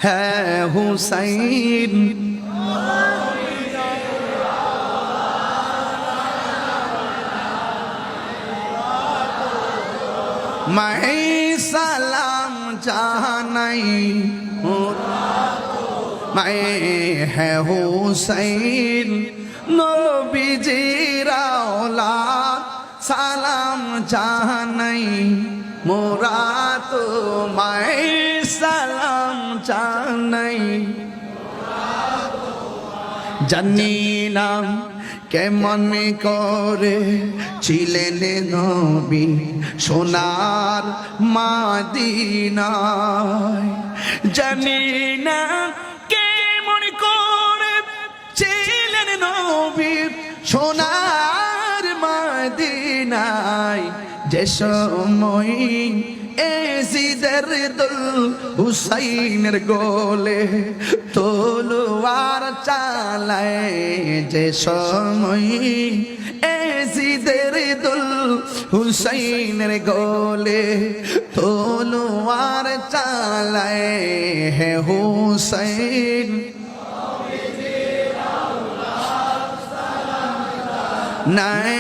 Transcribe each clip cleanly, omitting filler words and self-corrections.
है हुसैन। मैं सलाम जानाई मैं है हुसैन नबीजीर औलाद সালাম জানাই মোরা তোমায় সালাম জানাই। জানি না কেমন করে ছিলেন নবী সোনার মদিনায়, জানি না কেমন করে ছিলেন নবী সোনার মদিনায়, যে সময় এজিদের দুল হুসাইনের গোলে তলোয়ার চালায়, যে সময় এজিদের দুল হুসাইনের গোলে তলোয়ার চালায়, হে হুসাইন নাই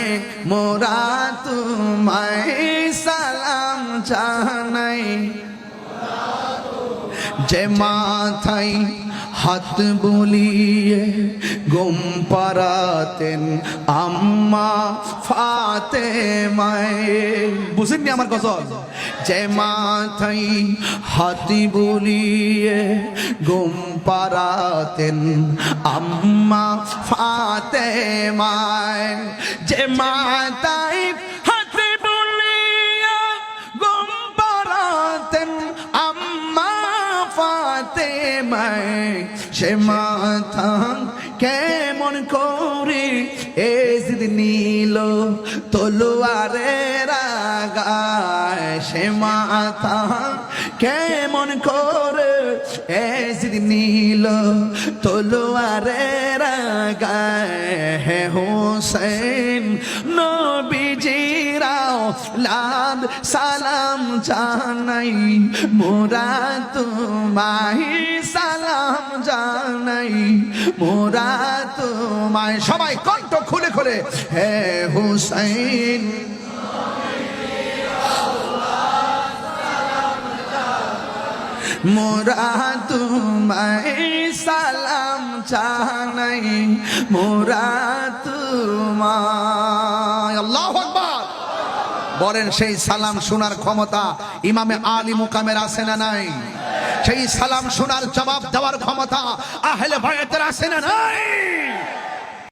মোরা তোমায় সালাম জানাই। যে মাথায় হাত বুলিয়ে ঘুম পাড়াতেন আম্মা ফাতেমায়, বুঝেননি আমার গজল? যে মাথায় হাত বুলিয়ে ঘুম পাড়াতেন আম্মা ফাতেমায়, যে মাথায় হাত বুলিয়ে ঘুম পাড়াতেন আম্মা ফাতেমায়, সে মাথা কেমন করে এজিদ নিল তলোয়ারের আগায়, সে মাথা কেমন করে এজিদ নিল তলোয়ারের আগায়, হে হুসেন নবীজির औलाद সালাম জানাই মোরা তোমায় সালাম জানাই, মোরা তোমায় সবাই কণ্ঠ খুলে খুলে হে হুসেন মোরা তোমায় সালাম জানাই, মোরা তোমায়। আল্লাহু আকবার বলেন। সেই সালাম শোনার ক্ষমতা ইমামে আলী মুকামের আছে না নাই? সেই সালাম শোনার জবাব দেওয়ার ক্ষমতা আহলে বায়তের আছে না নাই?